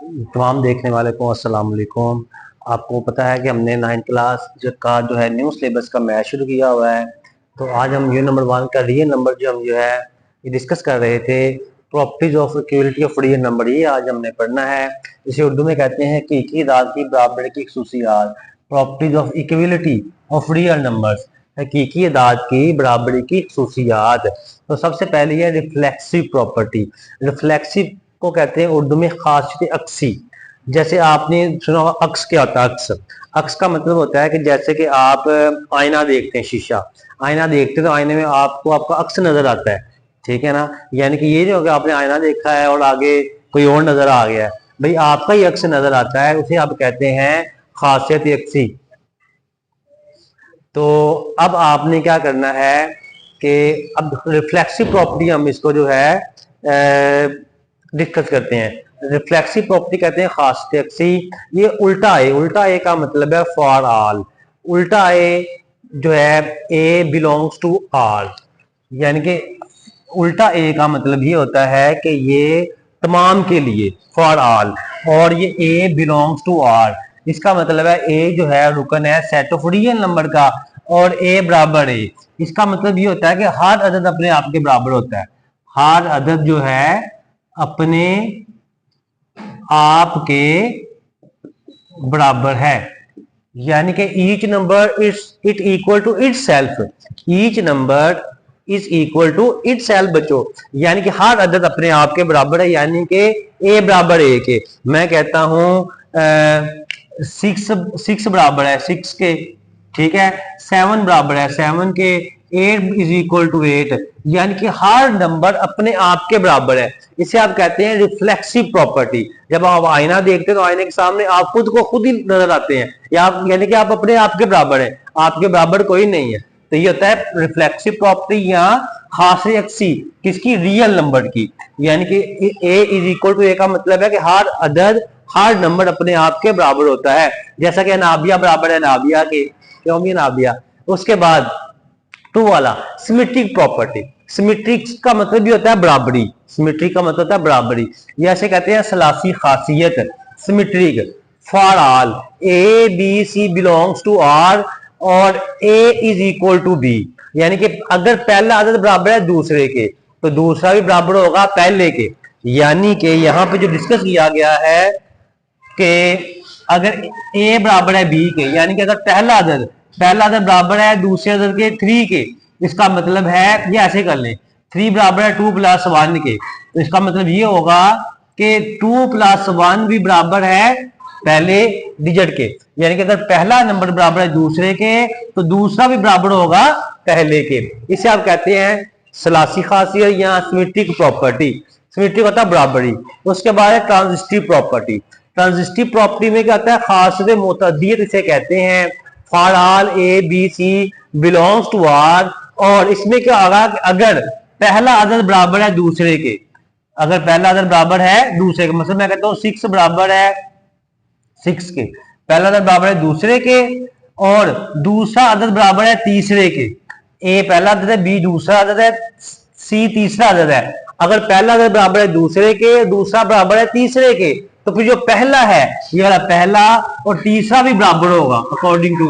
तमाम देखने वाले को अस्सलाम वालेकुम। आपको पता है कि हमने 9th क्लास का जो है न्यू सिलेबस का मैथ शुरू किया हुआ है। तो आज हम यूनिट नंबर 1 का रियल नंबर जो हम जो है ये डिस्कस कर रहे थे। Properties of equality of real number, ये आज हमने पढ़ना है। इसे उर्दू में कहते हैं कि एक ही अदाद की बराबरी की खसूसियात। Properties of equality of real numbers, हकीकी अदाद की बराबरी की खसूसियात। तो सबसे पहले है रिफ्लेक्सिव प्रॉपर्टी। रिफ्लेक्सिव को कहते हैं उर्दू में खासियत अक्सी। जैसे आपने सुना होगा अक्स क्या होता है। अक्स अक्स का मतलब होता है कि जैसे कि आप आईना देखते हैं, शीशा आईना देखते हैं तो आईने में आपको आपका अक्स नजर आता है, ठीक है ना। यानी कि ये नहीं होगा आपने आईना देखा है और आगे कोई और नजर आ गया है, भाई आपका ही अक्स नजर आता है, उसे आप कहते हैं खासियत अक्सी। तो अब आपने क्या करना है कि अब रिफ्लेक्सिव प्रॉपर्टी हम इसको जो है डिस्कस करते हैं। रिफ्लेक्सिव प्रॉपर्टी कहते हैं खासियत अक्सी। ये उल्टा ए का मतलब है फॉर ऑल। उल्टा ए जो है ए बिलोंग्स टू ऑल, यानी कि उल्टा ए का मतलब ये होता है कि ये तमाम के लिए, फॉर ऑल। और ये ए बिलोंग्स टू ऑल, इसका मतलब है ए जो है रुकन है सेट ऑफ रियल नंबर का, और ए बराबर ए, इसका मतलब ये होता है कि हर अदद अपने आप के बराबर होता है। हर अदद जो है अपने आप के बराबर है, यानी कि each number it equal to itself. Each number is equal to itself बच्चों, यानी कि हर अदद अपने आप के बराबर है, यानी कि ए बराबर ए के। मैं कहता हूं 6 बराबर है 6 के, ठीक है। 7 बराबर है 7 के। 8 इज इक्वल टू 8, यानी कि हर नंबर अपने आप के बराबर है। इसे आप कहते हैं रिफ्लेक्सिव प्रॉपर्टी। जब आप आईना देखते हैं तो आईने के सामने आप खुद को खुद ही नजर आते हैं, या यानी कि आप अपने आप के बराबर हैं, आपके बराबर कोई नहीं है। तो ये होता है रिफ्लेक्सिव प्रॉपर्टी या खासियत अक्सी किसकी, रियल नंबर की। यानी कि ए इज इक्वल टू ए का मतलब है कि हर अदद, हर नंबर अपने आप के बराबर होता है। जैसा कि नाबिया बराबर है नाबिया के, क्यों भी नाबिया। उसके बाद 2 वाला सिमेट्रिक प्रॉपर्टी। सिमेट्रिक का मतलब भी होता है बराबरी। सिमेट्रिक का मतलब होता है बराबरी, या ऐसे कहते हैं सलासी खासियत। Symmetric for all A B C belongs to R और a is equal to b, यानी कि अगर पहला अदद बराबर है दूसरे के तो दूसरा भी बराबर होगा पहले के। यानी कि यहां पे जो डिस्कस किया गया है कि अगर ए बराबर है बी के, यानी कि अगर पहला अदद बराबर है दूसरे अदद के 3 के, इसका मतलब है ये ऐसे कर लें 3 बराबर है 2 + 1 के, तो इसका मतलब ये होगा कि 2 + 1 भी बराबर है पहले डिजिट के। यानी कि अगर पहला नंबर बराबर है दूसरे के तो दूसरा भी बराबर होगा पहले के। इसे आप कहते हैं सलासी खासियत या सिमेट्रिक प्रॉपर्टी। सिमेट्रिक होता है बराबरी। उसके बाद है ट्रांजिस्टिव प्रॉपर्टी। ट्रांजिस्टिव प्रॉपर्टी में क्या होता है, खासियत मुतअद्दियत इसे कहते हैं। For all A B C belongs to R, और इसमें क्या होगा अगर पहला अदद बराबर है दूसरे के, अगर पहला अदद बराबर है दूसरे के, मतलब मैं कहता हूं 6 बराबर है 6 के, पहला अदद बराबर है दूसरे के, और दूसरा अदद बराबर है तीसरे के। ए पहला अदद है, बी दूसरा अदद है, सी तीसरा अदद है। अगर पहला अदद बराबर है दूसरे के, दूसरा बराबर है तीसरे के, तो फिर जो पहला है ये वाला पहला और तीसरा भी बराबर होगा according to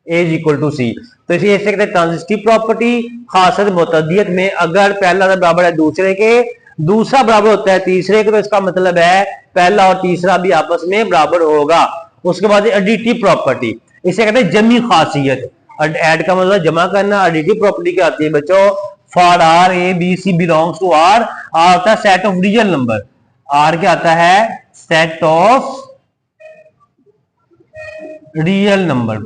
A is equal to C. तो इसे ऐसे कहते हैं ट्रांजिस्टिव प्रॉपर्टी। खासियत मुतअद्दियत में अगर पहला अदद बराबर है दूसरे के, दूसरा बराबर होता है तीसरे के, तो इसका मतलब है पहला और तीसरा भी आपस में बराबर होगा। उसके बाद एडिटिव प्रॉपर्टी, इसे कहते हैं जमी खासियत। ऐड का मतलब जमा करना। एडिटिव प्रॉपर्टी क्या आती है बच्चों, for R a B C belongs to R. R होता है set of real number. R क्या आता है, सेट ऑफ रियल नंबर।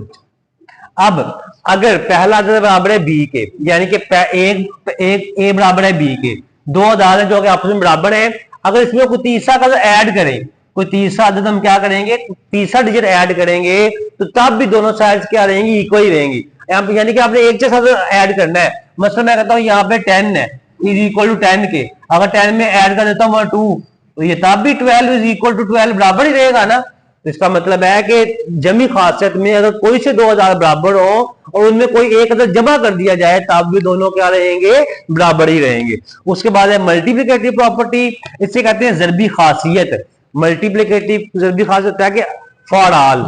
अब अगर पहला अदद बराबर है बी के, यानी कि एक ए बराबर है बी के, दो अदद जो कि आपस में बराबर है, अगर इसमें कोई तीसरा अदद ऐड करें, कोई तीसरा अदद हम क्या करेंगे, तीसरा डिजिट ऐड करेंगे, तो तब भी दोनों साइड्स क्या रहेंगी, इक्वल ही रहेंगी। यानी कि आपने एक जैसा ऐड करना है। मतलब मैं कहता हूं यहाँ पे 10 है इज इक्वल टू 10 के, अगर 10 में ऐड कर देता हूं 2, तो ये तब भी 12 इज इक्वल टू 12 बराबर ही रहेगा ना। तो इसका मतलब है कि जमी खासियत में अगर कोई से 2 अदद बराबर हो और उनमें कोई एक अदद जमा कर दिया जाए तब भी दोनों क्या रहेंगे, बराबर ही रहेंगे। उसके बाद है मल्टीप्लिकेटिव प्रॉपर्टी, इससे कहते हैं ज़रबी खासियत। मल्टीप्लिकेटिव जरूरी खास होता है कि for all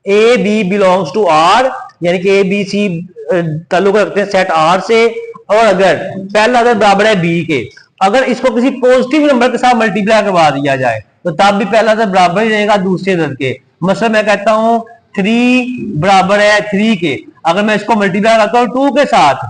A b belongs to R, यानी कि ए बी सी ताल्लुक रखते हैं सेट आर से, और अगर पहला अदद बराबर है बी के, अगर इसको किसी पॉजिटिव नंबर के साथ मल्टीप्लाई करवा दिया जाए तो तब भी पहला अदद बराबर ही रहेगा दूसरे अदद के। मतलब मैं कहता हूं 3 बराबर है 3 के, अगर मैं इसको मल्टीप्लाई करता हूं 2 के साथ,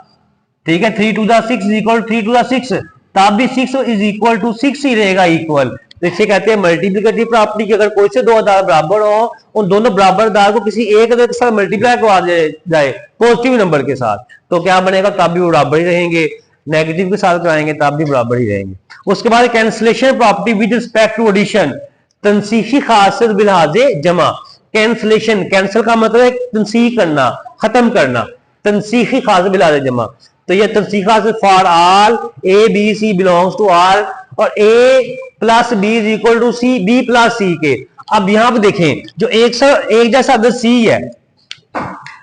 ठीक है, 3 to the 6 is equal to 3 to the 6, तब भी 6 is equal to 6 ही रहेगा इक्वल। तो इसे कहते हैं मल्टीप्लिकेटिव प्रॉपर्टी की अगर कोई से दो आधार बराबर हो, उन दोनों बराबर आधार को किसी एक आधार के साथ मल्टीप्लाई करवा जाए पॉजिटिव नंबर के साथ, तो क्या बनेगा, तब भी बराबर ही रहेंगे। नेगेटिव के साथ कराएंगे तब भी बराबर ही रहेंगे। उसके बाद cancellation property with respect to addition, तनसीखी खासियत बिलहाजे जमा। कैंसिलेशन, कैंसिल का मतलब है तनसीख करना, खत्म करना, तनसीखी खासियत बिलहाजे जमा। तो ये तनसीखी खासियत for all A B C belongs to R, और A plus B is equal to C, B plus C के। अब यहां पे देखें जो एक जैसा अदद सी है,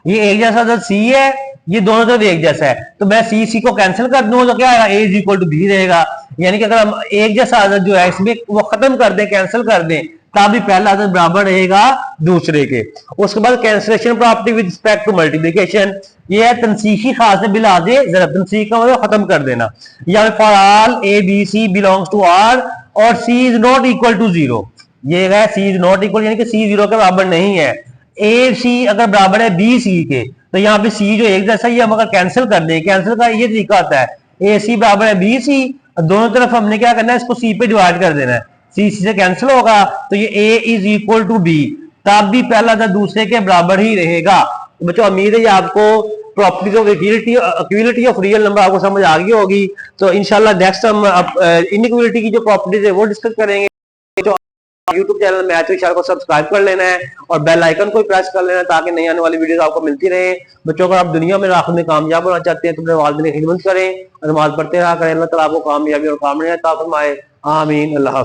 ये एक जैसा अदद सी है, ये दोनों तरफ एक जैसा है, तो मैं सी को कैंसिल कर दूं तो क्या आएगा, ए इज इक्वल टू बी रहेगा। यानी कि अगर हम एक जैसा अदद जो है इसमें वो खत्म कर दें, कैंसिल कर दें, तब भी पहला अदद बराबर रहेगा दूसरे के। उसके बाद cancellation property with respect to multiplication, ये है तनसीखी खास बिलाजे जरा, तनसीख का मतलब खत्म कर देना। या for all A B C belongs to R और c is not equal to 0, ये है सी इज नॉट इक्वल, यानी कि सी 0 के बराबर नहीं है। ए सी अगर बराबर है बी सी के, तो यहाँ पे सी जो एक जैसा ही हम अगर कैंसिल कर दें, कैंसिल का ये तरीका होता है, ए सी बराबर है बी सी, दोनों तरफ हमने क्या करना है, इसको सी पे डिवाइड कर देना है, सी से कैंसिल होगा, तो ये ए इज इक्वल टू बी, तब भी पहला था दूसरे के बराबर ही रहेगा। तो बच्चों उम्मीद है ये आपको properties of equality of real number आपको समझ आ गई होगी। तो इंशाल्लाह नेक्स्ट हम इनइक्वालिटी की जो प्रॉपर्टीज है वो डिस्कस करेंगे। तो यूट्यूब चैनल मैथ विद इशारा को सब्सक्राइब कर लेना है और बेल आइकन को प्रेस कर लेना है ताकि नई आने वाली वीडियोस आपको मिलती रहे। बच्चों अगर आप दुनिया में आखिर में कामयाब होना चाहते हैं तो अपने वालिदैन की खिदमत करें, नमाज पढ़ते रहा करें, अल्लाह ताला आपको कामयाबी और कामयाब अता फरमाए। आमीन। अल्लाह।